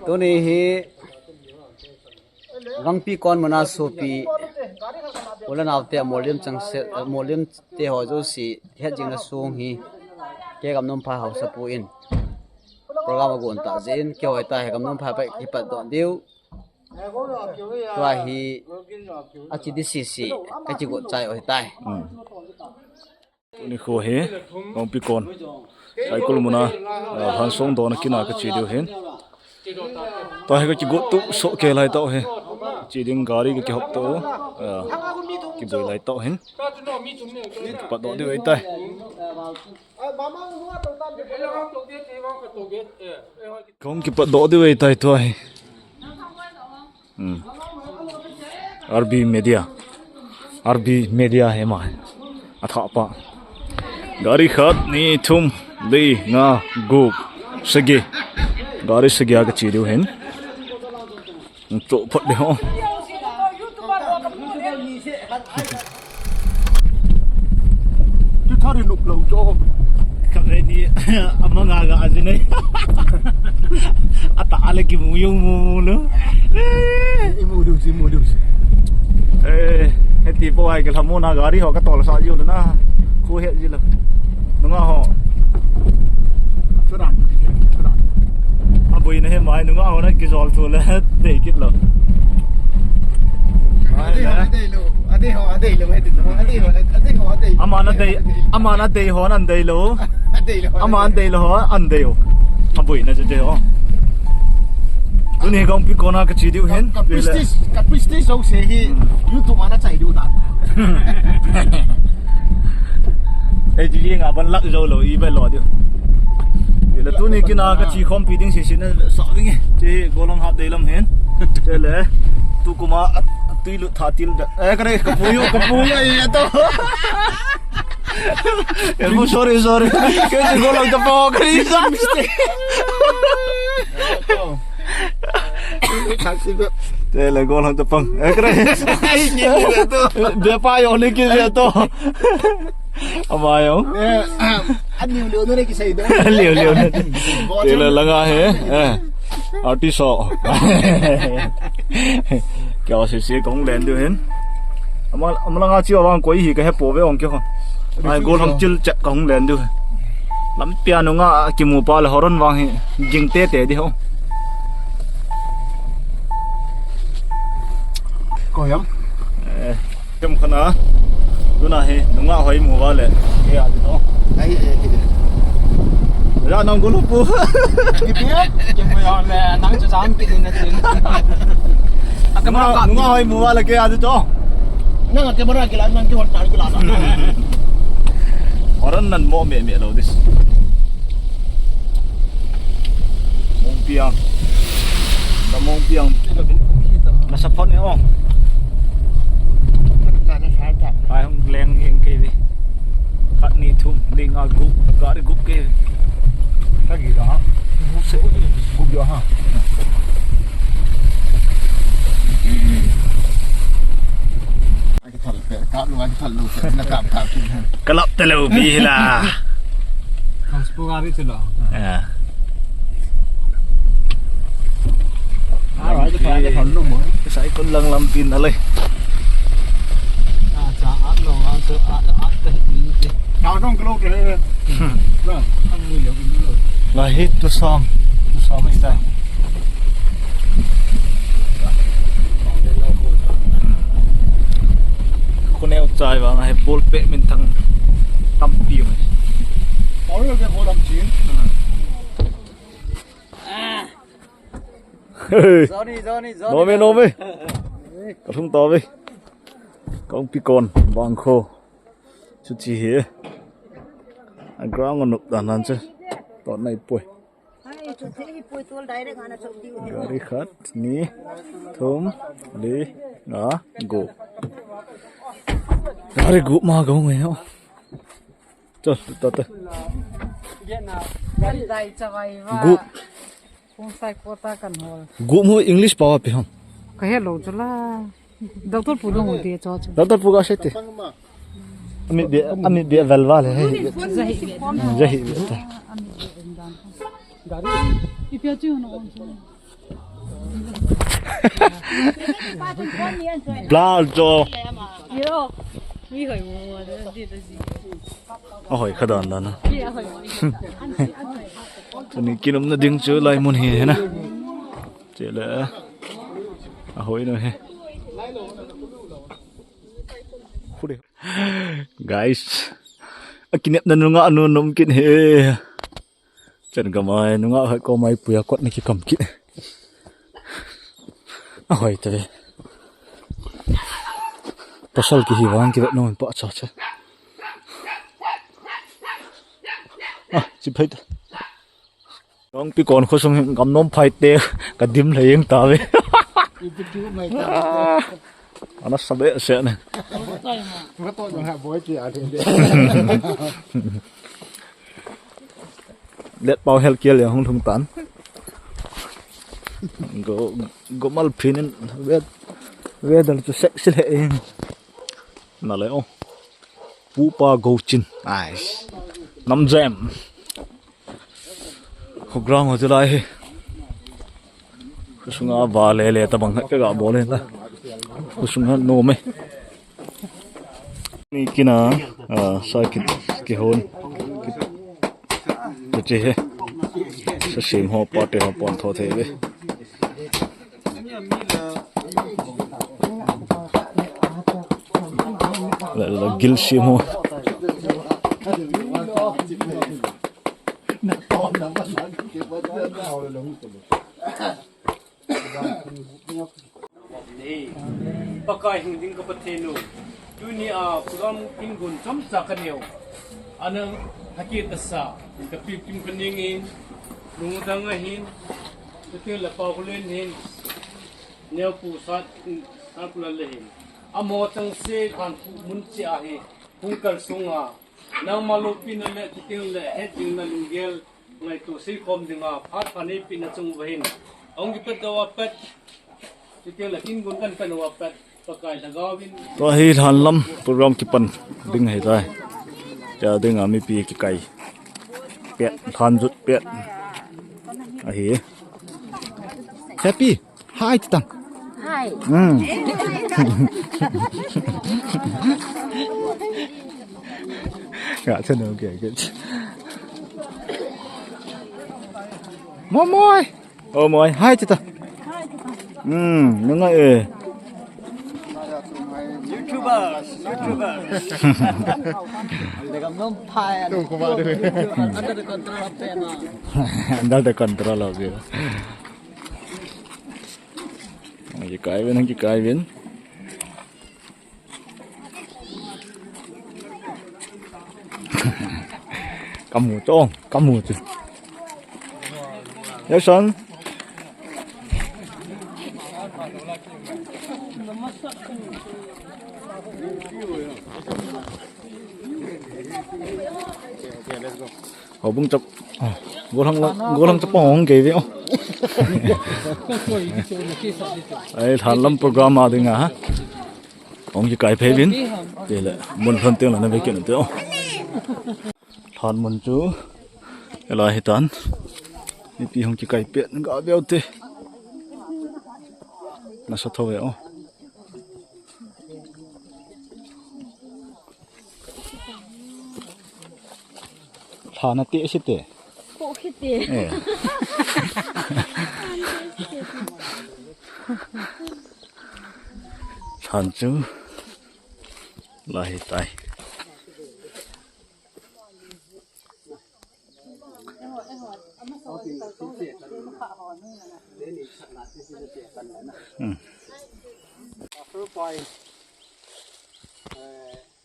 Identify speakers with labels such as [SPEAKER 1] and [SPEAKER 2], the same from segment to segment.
[SPEAKER 1] ตัวนี้ฮีGangpikon mana sopi wala naw te molium changse molium te ho jo si hedjing na sung hi ke gam nom pha hausa pu in program gon ta jin ke hoi ta he gam nom pha pa ki pa don diu tua hi achi di si ka chi go chai oi tai
[SPEAKER 2] ni kho he Gangpikon cycle muna Lhansong don kina ka chi diu hen ta he ka chi go tu so ke lai to he chỉ đến gari cái hộp to cái bưởi lại to hen bắt đầu đi vậy tay không cái bắt đầu đi vậy tay thôi RB media है mà अथा पा गाड़ी खात नी थुम ली ना गुप सगे गाड़ी सगे आगे चीरियो हैं तो फट दे हो tu thari lục lầu cho cái này đi amma ngà gà gì này ata ale ki mu yung mu nữa mu được gì hết tí bộ ai cái thằng mua na gà đi họ cái tàu là sao nhiều nữa na khu hệ gì là đúng không họ bây này mai đúng không nó cái giò thôi là để kít lắm Amana day ho an day lo Aman day lo ho an day ho Abuy na jay ho Tuni Gangpikon na ka chi diu hen
[SPEAKER 3] Capristi so se hi YouTube ana chai diu dan
[SPEAKER 2] Ai ji nga ban lak zo lo I ba lo diu là tuni kina ka chi khom pi ding si sin so ding chi golong hap dei lam hen che le tu kuma tui lu tha til da ka re ka puyo ai to em sorry cái golong ta po kri sa che le golong ta pang ka re be pa yo ni ki to amayo
[SPEAKER 3] anh liều nữa đây cái gì đó
[SPEAKER 2] liều thì là langa he artist kéo xí cũng lên được hen ama langa chiu wang koi hi cái he po ve ong kyo ai gol hong chil chak cũng lên được lắm piano nga ki mu pa la horon wang hi jing te đi không
[SPEAKER 3] coi không
[SPEAKER 2] kem khana tuna he nunga hoi mu wa le ke a no
[SPEAKER 3] ai
[SPEAKER 2] ra nong gulu pu
[SPEAKER 3] cái biết chừng bây giờ là nắng cho sáng cái này chuyện
[SPEAKER 2] cái mà nunga hoi mu wa le ke a cho
[SPEAKER 3] nang cái bara cái lại nang cái hot cái lại
[SPEAKER 2] horan nan mo me lo this mong piang na support ni oh ai không len hiện cái gì khát ni thum linh à gục gà đi gục cái
[SPEAKER 3] gì đó gục vô ha cái thằng phải cáp luôn cái thằng luôn nó cáp
[SPEAKER 2] cái lợp tê lù bì là
[SPEAKER 3] thằng spaghetti chứ đó cái thằng luôn mới
[SPEAKER 2] cái sải con lăng làm pin ở đây
[SPEAKER 3] nào trong cái lô này vâng ăn người nhiều cái
[SPEAKER 2] là hết tu som ấy ta con eo trai vào ngày bol pe mình thằng tâm piu này
[SPEAKER 3] có được cái hồ đầm chín
[SPEAKER 2] nó mê có không to với Gangpikon bang khô chút chi hế anh ground ngon nụp đàn ăn chứ tọn này bùi gari khát ní thum lý ngã gục gari gục mà gấu người không cho tọt gục gục mua English bảo apa không
[SPEAKER 4] cái hello cho là doctor phụ đồng đi cho
[SPEAKER 2] doctor phụ cái gì thế Amit dia valval hai jahi
[SPEAKER 4] gari ipia chu no
[SPEAKER 2] ปลาโจโอ้ยขนาดนั้นนะตอนนี้กินน้ำดึงเจอลายมุนเห็นนะเจ๋อเลยโอ้ยหน่อย guys akinep na nunga anu nom kin he chan gamai nunga ha ko mai puya kot niki kam ki ahoi te pasal ki hiwang ki no pa cha cha chi phai Gangpikon kho song gam nom phai te ka dim leyeng ta we ana sabe se ne
[SPEAKER 3] Nga to yung boy ki atin de.
[SPEAKER 2] let bao hel kia le hong thung tan go mal phinin ve dal chu se se le na le o pu pa go chin ai nam jam ho grang ho lai he sunga ba le ta bang ka ga bo le la sunga no me ni kina sa ki hon che he sa sim ho pate ho pon tho the ve la gil sim ho
[SPEAKER 5] pakai hingding ke petenu dunia program pingun camsa kaneu anang hakit asa ke pipim keningin lungudangahin betul lapau kulen hin neu pusat akulan lehin amo tang se kan munci ahe hungkal sunga nang malupin le titing le heting na lunggel ngai tu si kom dinga phat phani pin chung wahin ong gipet dawapat titing le kin gun kan kan wapat pakai dagawin
[SPEAKER 2] to hi han lam program ki pan ding hai tai cha ding ami pi ki kai pet than jut pet a hi happy hi tang hi gạ chân nó kìa kìa môi môi môi hai chứ ta nó ngay
[SPEAKER 1] YouTubers Legam nom pai under the control of them
[SPEAKER 2] under the control of you cái viên cầm mù chứ yes son họ bung chụp gỗ lăng chụp bóng kì vậy ấy thằng lâm program mà đừng à ông chỉ cái phê biến để lại muốn phân tiếng là nó về kiện nữa tiêu thằng mình chú cái loại hết tán đi pi không chỉ cái biển gõ béo tê nó sao thôi vậy thằng nó tệ xít tệ thằng chú là hết tay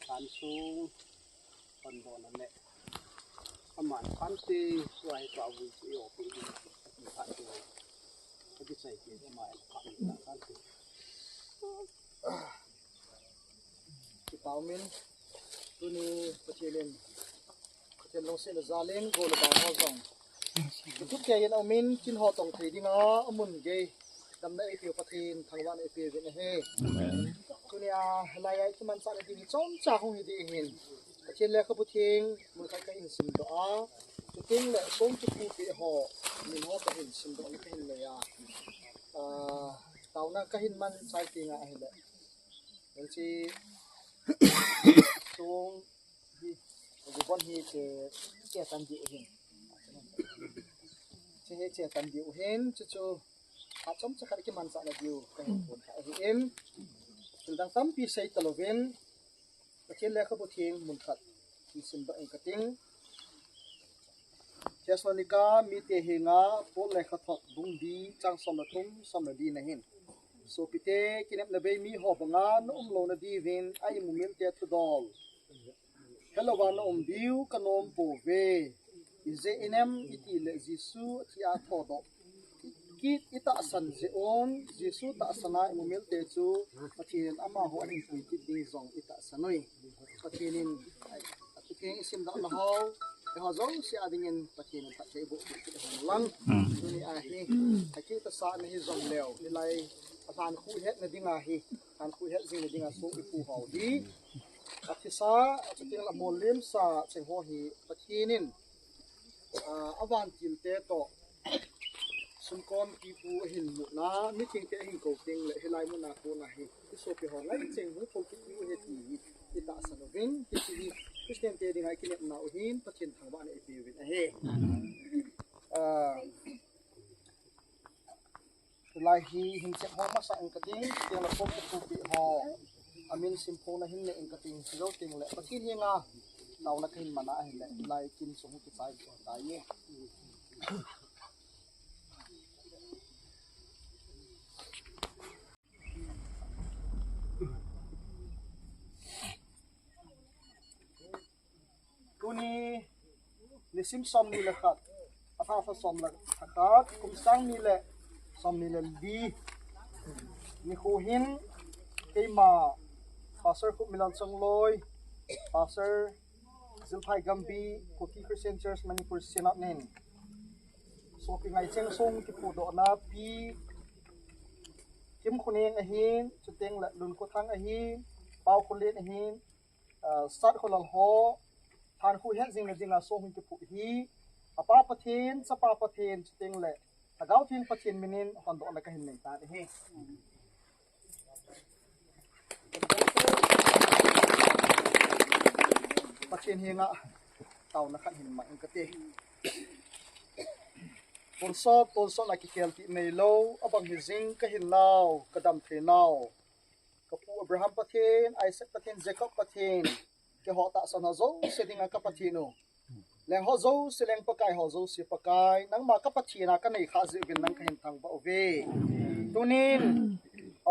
[SPEAKER 1] Lhansong kon bon le aman phanti suai ka wi yo pi pha tu ki sai ki ma phanti ki paumin tuni pachelen chen long se la zaleng go la ba ho zong tu ke yen aumin chin ho tong thei dinga amun ge dam na e pi pathin thangwan e pi ve he tunia lai ai man sa di chom cha hong di hin chen le khapu thing mu khai ka in sim do a tu ting le song chu pu pi ho min ho ka in sim do ni hin le ya
[SPEAKER 6] na kahin man sa tinga hila si sung di gubon hi che tan di hin che tan di hin chu ha chom cha khar ki man sa la diu kahin bon kha hi em tang tam pi sei talovin pachen le kha bu thing mun khat ki sim ba en kating Thessalonica mi te hinga pol le kha thok bung di chang som la tum som la di na hin so pite kinep na be mi ho banga no lo na di vin ai mu mil te to dol hello wa no diu kanom po ve ize inem iti le jisu ti a tho do ki ita san je on jisu ta sana mu mil te chu pathin ama ho ani pui ti ding zong ita sanoi pathinin atiking sim da na ho ho zo si adingin pathin ta che bu lang ni a hi aki ta sa ni zong leo ni lai athan khu het na dinga hi than khu het jing na dinga so ipu ho di athisa ating la molim sa cheng ho hi pathinin awan til te to sun kon ki pu hin mu na mi thing te hin ko ting le helai mu na ko na hi so pe ho ngai cheng hu ko ki hu he ti ta sa no vin ti ti Christian te dinga ki ne na u hin pathin thang ba ne pi win a he lai hi hin che ho ma sa ang kating te la pok ku pi ho amin simpo na hin le ang kating silo ting le pathin hi nga naw na kin mana hin le lai kin so hu ki sai ko ta ye Kuni nisim som ni lekhat afa som la khat kum sang ni le som ni le di ni khu hin keima pastor ku milan sang loi pastor Zilphai Gambi Koki Christian Church Manipur Sinat nin so ki ngai cheng song ki pu do na pi kim khuneng a hin chuteng la lun ko thang a hin pau khulen a hin sat kholal ho than khu het jing na jinga so hun ki pu hi apa pathin chapa pathin chuteng le agaw thin pathin minin hon do na ka hin nei ta hi pathin hi nga tau na khan hin ma in ka te Polso na ki kelti nei lo abang hizing ka hin naw kadam the naw kapu Abraham pathin Isaac pathin Jacob pathin ke ho ta son zo se dinga ka pathino leng ho zo se leng pakai ho zo se pakai nang ma ka pathina ka nei kha zi bin nang ka hin thang ba ove tunin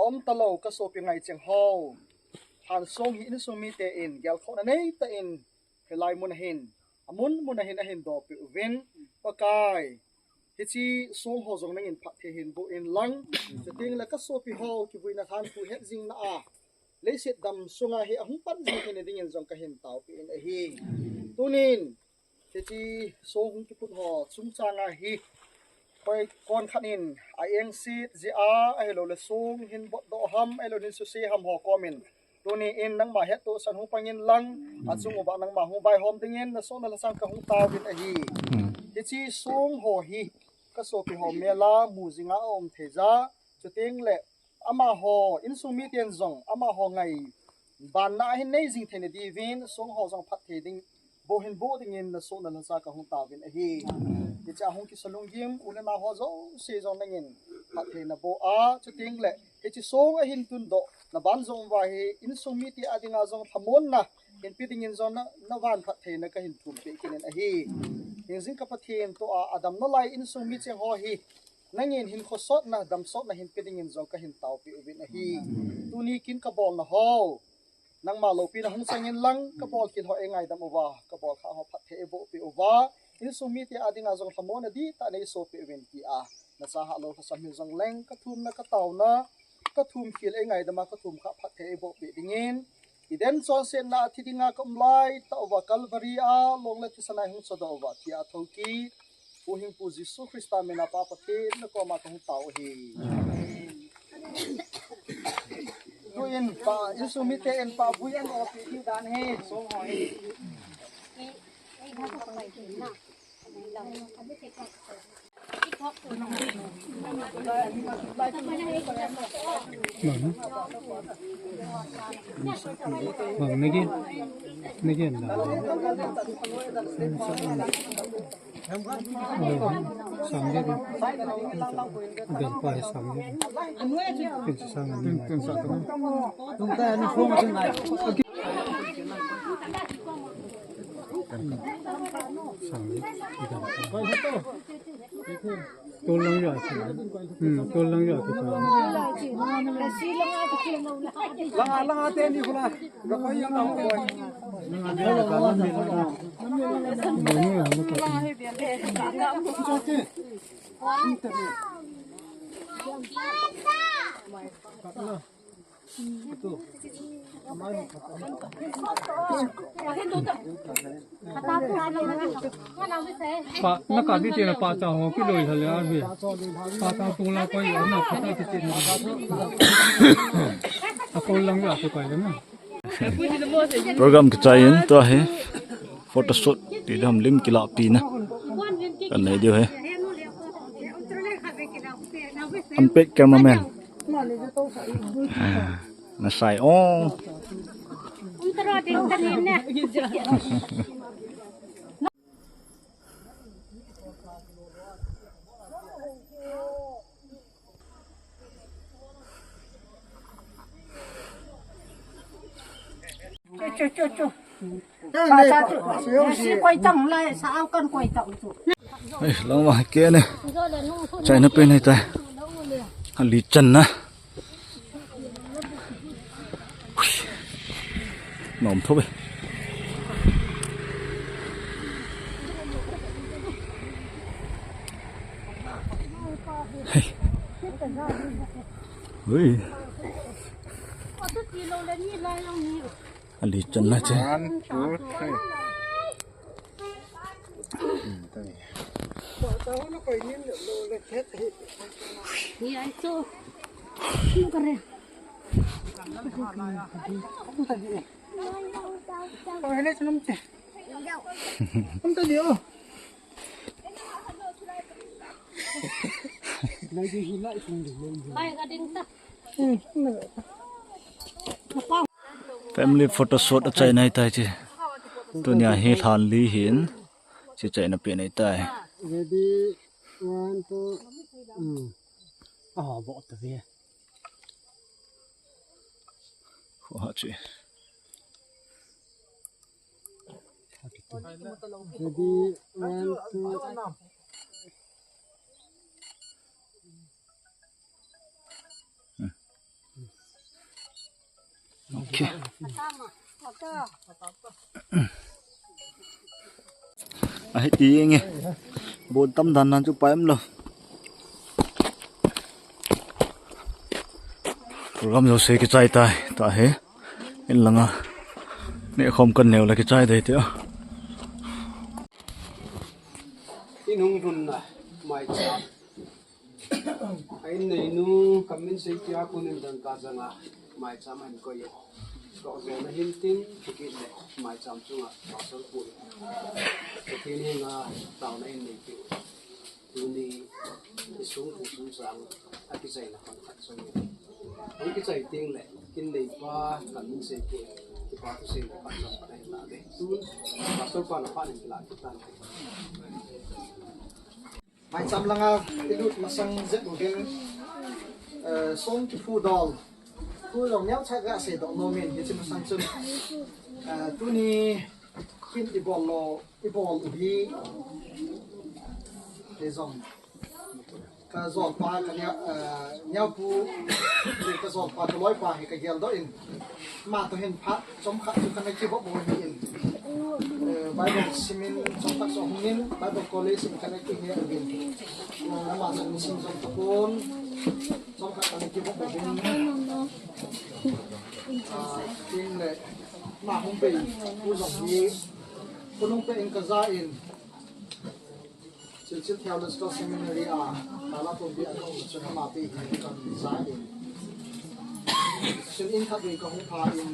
[SPEAKER 6] om talo ka so pi ngai cheng ho han song hi in so mi te in gel kho na nei ta in helai mun hin amun mun hin a hin do pi uvin pakai hichi song ho zong nang in pha the hin bu in lang se ting la ka so pi ho ki buina than pu het jing na a leiset dam sunga hi ahung pan jing hin ding in zong ka hin tau pi in a hi tunin hichi song ki put ho chung changa hi koi kon khanin I eng sit ji a hello le song hin bot do ham elo nin su se ham ho komin tuni in nang ma het to san hu pangin lang achung ba nang ma hu bai hom dingin na so na la sang ka hu taw bin a hi hichi song ho hi ka so pi ho mela mu zinga om theja chuting le ama ho in su mi tian zong ama ho ngai ban na hin nei jing thene di vin song ho zong phat the ding bo hin bo ding in na so na la sa ka hu taw bin a hi ti cha hong ki salung gim ule na ho zo se zong nang in phat the na bo a chuting le hichi song a hin tun do na ban zong wa hi in su mi ti adinga zong thamon na in piting in zong na van phat the na ka hin tum pe kin a hi jing ka pathin to adam no lai in su mi che ho hi nangin hin khosot na dam sot na hin piting in zong ka hin taw pi ubin a hi tuni kin ka bol na ho nang ma lo pi na hung sangin lang ka bol kil ho engai dam uwa ka bol kha ho phat the bo pi uwa in su mi ti adinga zong thamon di ta nei so pi ubin ti a na sa ha lo ka sam zong leng ka thum na ka taw na ka thum khil engai dama ka thum kha phat the bo pi dingin iden son sen na thidinga kom lai ta wa calvary a long le tisana hung so do wa ti a thoki pu hing pu jisu christa me na pa pa the na ko ma ka hu taw hi do in pa jisu mi te en pa buyan o pi ti dan he so ho hi
[SPEAKER 7] Hãy subscribe cho kênh Ghiền Mì Gõ để không bỏ lỡ những video hấp dẫn
[SPEAKER 3] Vâng, này kia là sang đi, gần qua sang đi, cái sang này, cái sang đó, chúng ta đi xuống trên này, sang đi, tôi lăng rồi, tôi lăng rồi cái lăng tên đi không à, gặp phải những đâu rồi, lăng tên là cái lăng mình là, đúng rồi, đúng pa na ka di tena pa cha ho ki loi hale a bi pa cha tu la ko ya na pa ta ti tena a ko lang ya ko kai na
[SPEAKER 2] program ke chain to he photo shoot ti dam lim kila pi na kan nei dio he unpaid cameraman na sai o
[SPEAKER 7] quay trọng lại sao con quay trọng
[SPEAKER 2] ei lang ma ke ne chai na pe nei ta li chan na nòm thô bê ui anh đi chân là chứ family photo shoot ở chạy này tại chứ tôi nhà hết hàn lý hiến chỉ chạy nó biển này tại
[SPEAKER 3] ready 1 2 bộ tập về
[SPEAKER 2] khó chị
[SPEAKER 3] ready 1 2
[SPEAKER 2] ok hết tí nghe bốn tâm thần ăn chụp em rồi program rồi sẽ cái chai tai ta hết nên là ngà nếu không cần nhiều là cái chai đấy nữa
[SPEAKER 6] in hung run na mai cha ai nei nu kamin se kya kunin dan ka janga mai cha man ko ye ko zo na hin tin ki le mai cham chunga ta sol pu ko tin ni nga tao na in nei ki tu ni sung pu sung sang a ki sai na kan khat so ni ai ki sai ting le kin nei pa kamin se ki pa tu se ka sa pa na la de tu ta sol pa na pa ni la ki ta mai cham langa ilut masang zet model som ki fu dol fu long nyau cha ga se do no men ye chim sang chun tu ni kin i bol ubi le zong ka zon pa ka nyau pu ka zon pa ka loi pa he ka gel do in ma to hen pha som kha tu kan ki bo bo ni in Bible simin som tak so hungin Bible college sim kan ki he again na ma som sim som tapon som kha kan ki bo bo ni tin le ma hung pe u zong ni punung pe in ka za in chil theo let's go seminary tala to bi an hong chuna ma pe kan za in sin in kha bi ka hung pha in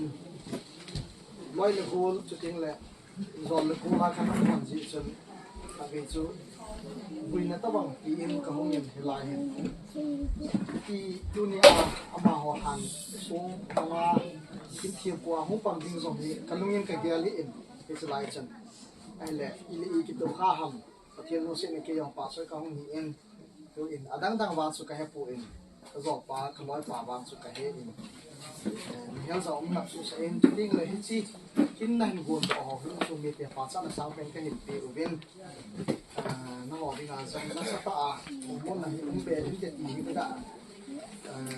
[SPEAKER 6] loi le gol chu ting le zon le ko la kan man ji chen ka ge chu quy nè tao bằng kỳ in cái hông nhìn thì lại thì dunia ama họ hàng xuống ama kim thiệp qua hông bằng dinh dòng thì cái lông yên cái ghê liền thì sẽ lại chân ai lẽ ili cái đồ khá hầm và thiên luôn sẽ này cái dòng pastor cái hông in tu in adang dang van su cái hẹp in cái dòng pa cái lối pa van su cái hết in hiểu rõ ông nạp su sẽ in chúng đi là hết chi kinh này buồn bỏ họ cũng dùng miệt tiền phá sát là sao bên cái hình tệ ở bên nó họ đi là rằng nó sẽ tạ muốn là những về đến tiền gì cái đã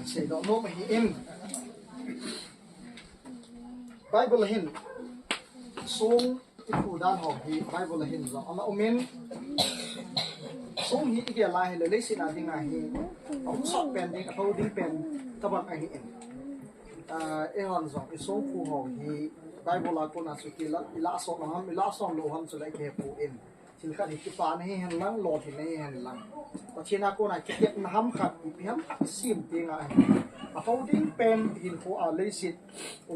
[SPEAKER 6] sẽ đó nốt mà in Bible là hình xuống cái phủ đan họ thì Bible là hình rõ mà ông men xuống hiện cái lại là lấy xin là tiếng này ông sọt pen đi cái thâu đi pen các bạn anh hiện hòn rõ cái số phù hợp thì Bible là con nào suy là lá sọt nó ham lá sọt lô ham cho lại cái phù in thì cái này cái phá này hàng lăng lọt thì này hàng lăng và trên nào con này cái tiệm ham khát thì ham sim tiếng này thâu đi pen hình phù lấy xin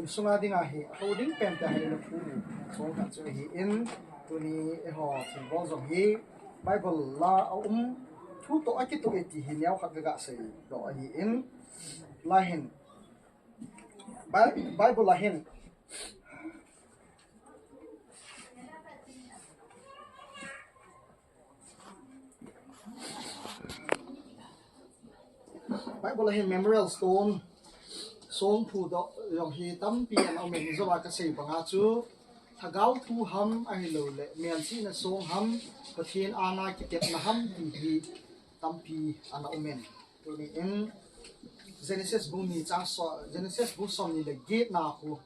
[SPEAKER 6] sung là tiếng này thâu đi pen thì hay là phù số cái chỗ in tụi này họ thì có giống như Bible là thu tổ cái tụi thì hình nhau khác cái sự đó in là hình Bible là hình Bible là hình memorial stone song phu đó dòng hi tâm pian ông mình do cái sự bằng chú thagau thu ham ai lo le mian si na song ham pathin ana ki tet na ham hi tâm pi ana omen to ni in Genesis bu ni chang so Genesis bu som ni le gate na khu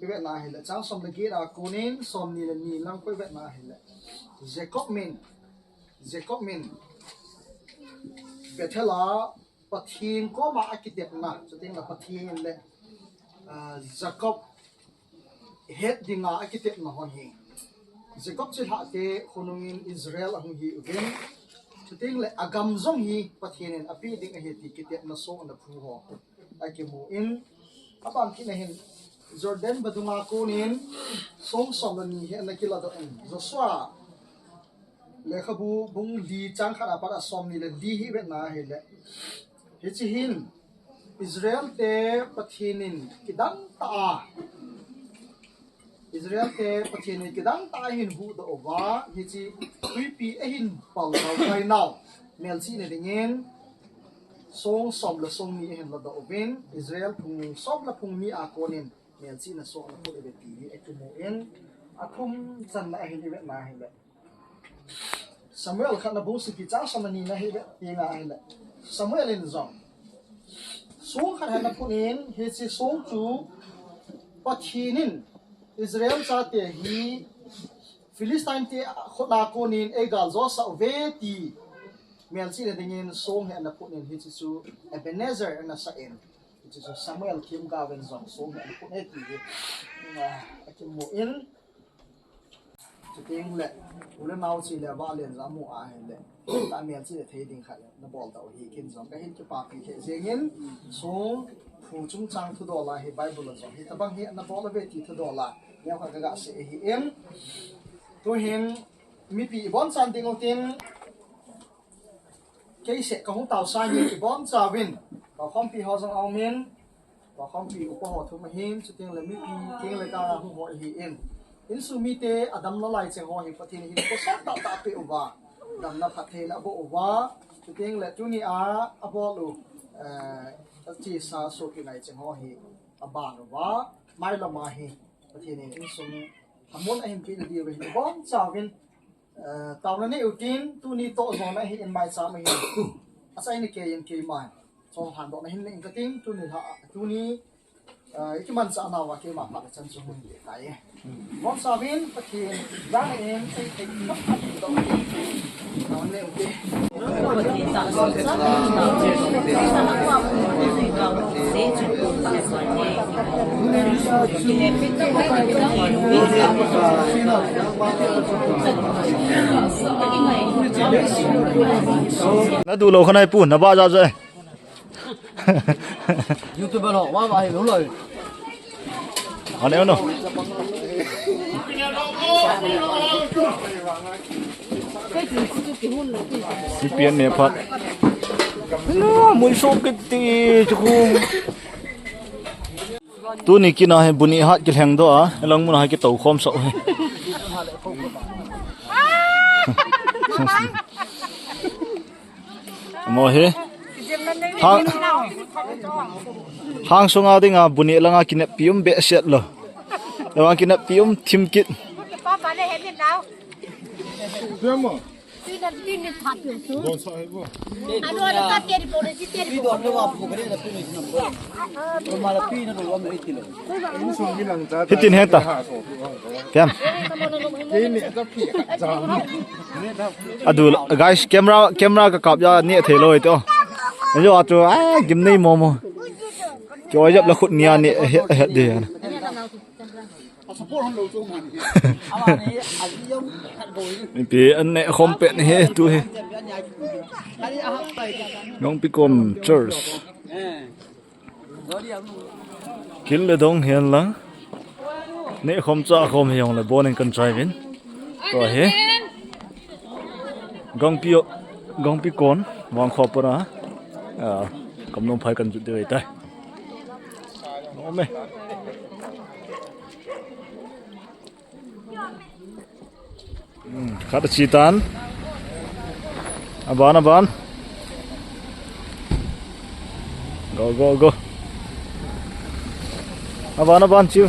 [SPEAKER 6] cái na hi le chang som le gate a kunin som ni le ni lang ko na hi le Jacob min Bethela pathin ko ma akitet na so ting la pathin le Jacob het dinga akitet na hon hi Jacob chi ha te khonungin Israel ang hi ugen so ting le agam zong hi pathin api ding a heti kitet na so na phu ho ai mu in apan ki na hin Jordan badunga kunin som som ni he na kila do en Joshua le khabu bung li chang khara para som ni le di hi be na he le hi chi hin Israel te pathinin kidang ta Israel te pathinin kidang ta hin bu do wa hi chi pi a hin pal dau kai now mel chi ne ringen song som la song ni hen la do ben Israel phung som la phung mi a konin mel chi na so na pu e ti hi ekmo en athum chan na hin be na hin le Samuel khana bu si ki cha samani na hi be tinga hi le Samuel in zong sung khan na punin hi chi sung chu pathinin Israel cha te hi Philistine te khona konin egal zo sa ve ti mel chi de ngin sung he na punin hi chi chu Ebenezer na sa en hi chi Samuel kim ga wen zong sung he na pun e ti a kim mo in tiếng lệ ule mau chi le ba len za mu a he le ta mian chi thei ding kha na bol da hi kin zong ka hin ki pa pi the zengin so phu chung chang thu do la he bible zo hi ta bang hi na bol ve ti thu do la ya kha ga se hi em to hin mi pi bon san ding tin ke se ka hong tao sa hi ki bon cha win ba khom pi ho zong au min ba khom pi upo ho thu ma hin chu ting le mi pi ting le ka hu ho hi em in sumite adam la lai che ho hi pathin hi ko sa ta ta pe uwa dam na phathe na bo uwa chuting le tu ni a abo lu chi sa so ki nai che ho hi aba no wa mai la ma hi pathin in sum amon a him ki di we hi bon cha win taw na ne utin tu ni to zo na hi in mai sa ma hi asai ni ke yin ke mai so han do na hin ni ka ting tu ni ha tu ni cái mình sẽ nào cái mà bạn chân xuống mình cái món sao viên thì giá này em thì mất đâu nó nêu cái
[SPEAKER 2] nó đủ lâu khăn này bùn nó bao giờ rồi
[SPEAKER 1] YouTube nó quá vậy đúng rồi
[SPEAKER 2] Ano ano? Pipian ne phat. No, mui so kiti chukung. Tu ni kina he buni hat ki heng do a, lang mun ha ki tau khom so he. Mo he. Hang sunga dinga buni langa kinep pium be set lo. Lawang kinep pium thim kit. Hitin heta. Kem. Adu guys camera ka kap ya ni the loi to. Yo atu ai gim nei momo. Cho jap la khut nia ni het de. Pi an ne khom pe he tu he. Gangpikon church. Kil le dong hian lang. Ne khom cha khom hiang le bon kan trai vin. To he. Gangpikon wang kho para. Kom nong phai kan ju de tai. No me. Kada chitan. Aban. Go. Aban chiu.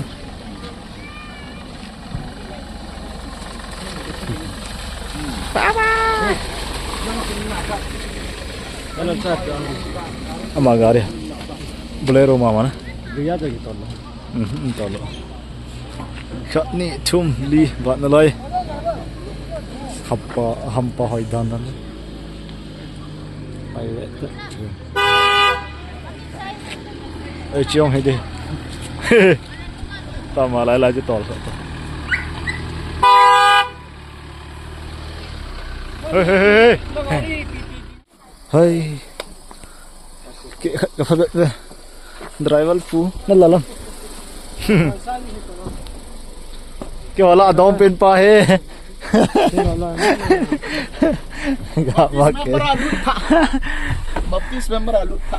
[SPEAKER 2] Ama gari. Bolero mama na.
[SPEAKER 3] Dia jadi tolong.
[SPEAKER 2] Tolo. Khat ni thum li bat na lai. Hampa hoi dan nan. Ai le. Ai chiong hai de. Ta ma lai ju tol. Hey. Hai. Ke ka fa de. Driver pu na lalam. Ke wala dom pen pa he. Gak pakai. Baptis memang lupa.